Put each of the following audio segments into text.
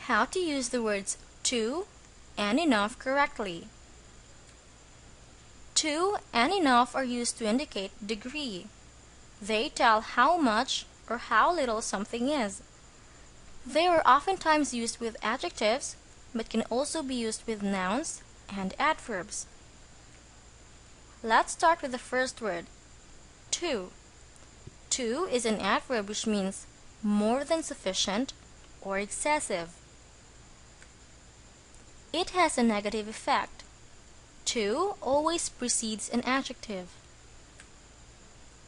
How to use the words to and enough correctly. To and enough are used to indicate degree. They tell how much or how little something is. They are oftentimes used with adjectives, but can also be used with nouns and adverbs. Let's start with the first word, to. To is an adverb which means more than sufficient or excessive. It has a negative effect. To always precedes an adjective.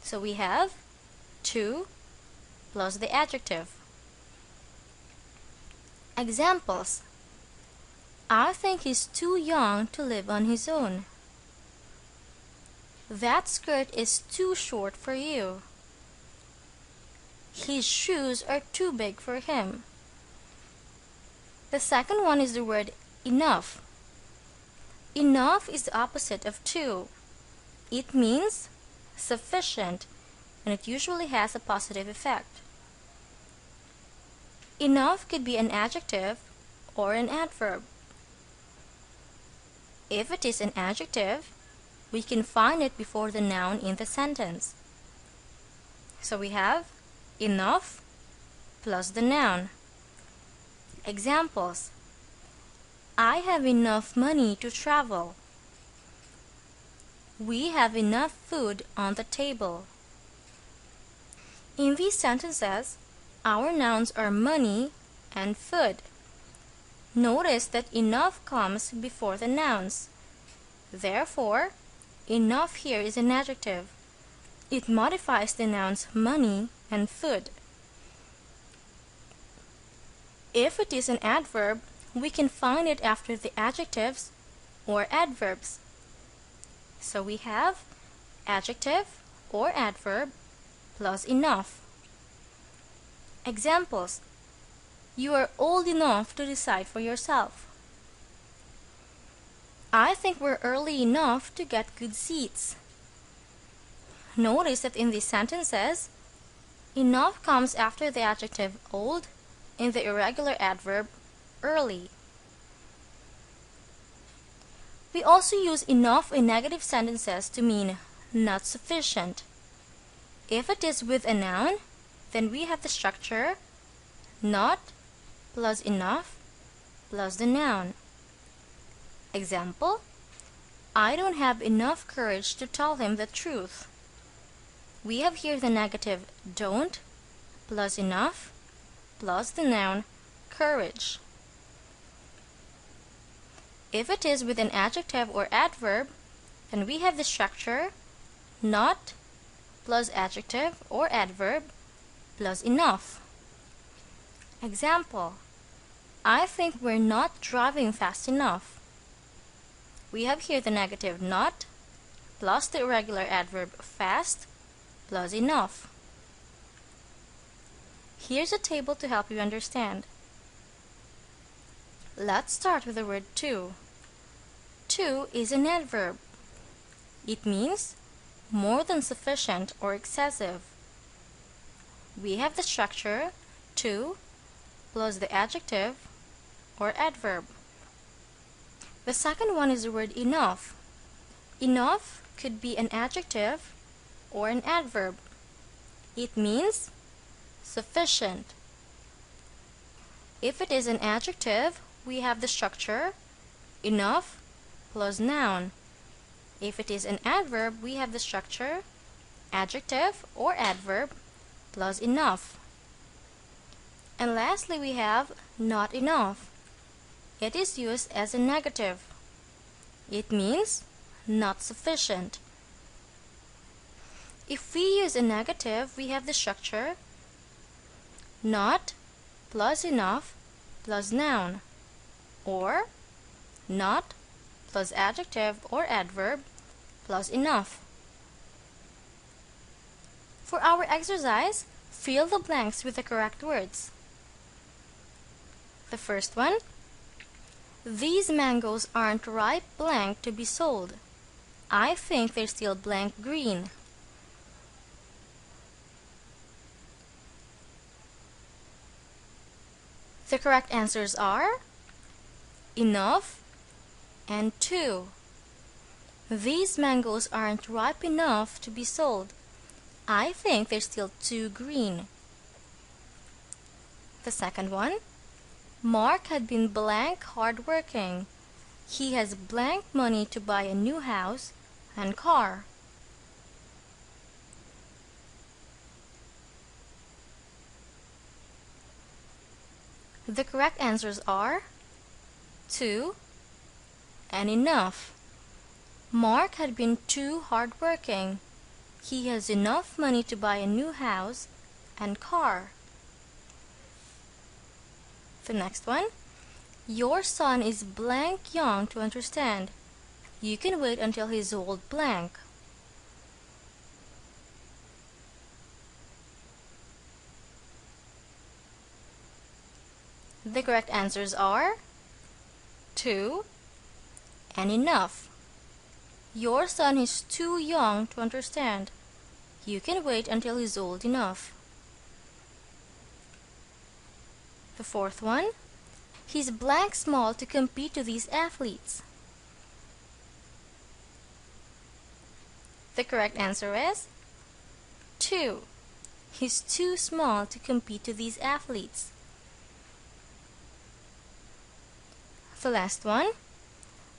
So we have to plus the adjective. Examples: I think he's too young to live on his own. That skirt is too short for you. His shoes are too big for him. The second one is the word enough. Enough is the opposite of to. It means sufficient, and it usually has a positive effect. Enough could be an adjective or an adverb. If it is an adjective, we can find it before the noun in the sentence. So we have enough plus the noun. Examples: I have enough money to travel. We have enough food on the table. In these sentences, our nouns are money and food. Notice that enough comes before the nouns. Therefore, enough here is an adjective. It modifies the nouns money and food. If it is an adverb, we can find it after the adjectives or adverbs. So we have adjective or adverb plus enough. Examples: you are old enough to decide for yourself. I think we're early enough to get good seats. Notice that in these sentences, enough comes after the adjective old and the irregular adverb early. We also use enough in negative sentences to mean not sufficient. If it is with a noun, then we have the structure not plus enough plus the noun. Example: I don't have enough courage to tell him the truth. We have here the negative don't plus enough plus the noun courage. If it is with an adjective or adverb, then we have the structure not plus adjective or adverb plus enough. Example: I think we're not driving fast enough. We have here the negative not plus the irregular adverb fast plus enough. Here's a table to help you understand. Let's start with the word to. To is an adverb. It means more than sufficient or excessive. We have the structure to plus the adjective or adverb. The second one is the word enough. Enough could be an adjective or an adverb. It means sufficient. If it is an adjective, we have the structure enough plus noun. If it is an adverb, we have the structure adjective or adverb plus enough. And lastly, we have not enough. It is used as a negative. It means not sufficient. If we use a negative, we have the structure not plus enough plus noun, or not plus adjective or adverb plus enough. For our exercise, fill the blanks with the correct words. The first one: these mangoes aren't ripe blank to be sold. I think they're still blank green. The correct answers are enough and 2. These mangoes aren't ripe enough to be sold. I think they're still too green. The second one, Mark had been blank hardworking. He has blank money to buy a new house and car. The correct answers are 2 and enough. Mark had been too hardworking. He has enough money to buy a new house and car. The next one, your son is blank young to understand. You can wait until he's old blank. The correct answers are 2 and enough. Your son is too young to understand. You can wait until he's old enough. The fourth one, he's blank small to compete to these athletes. The correct answer is 2. He's too small to compete to these athletes. The last one,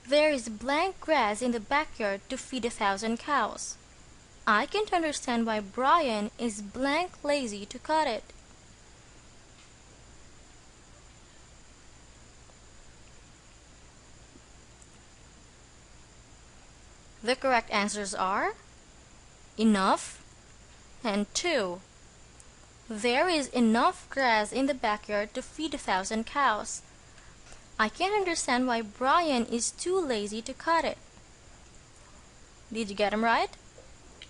there is blank grass in the backyard to feed 1,000 cows. I can't understand why Brian is blank lazy to cut it. The correct answers are enough and 2. There is enough grass in the backyard to feed 1,000 cows. I can't understand why Brian is too lazy to cut it. Did you get them right?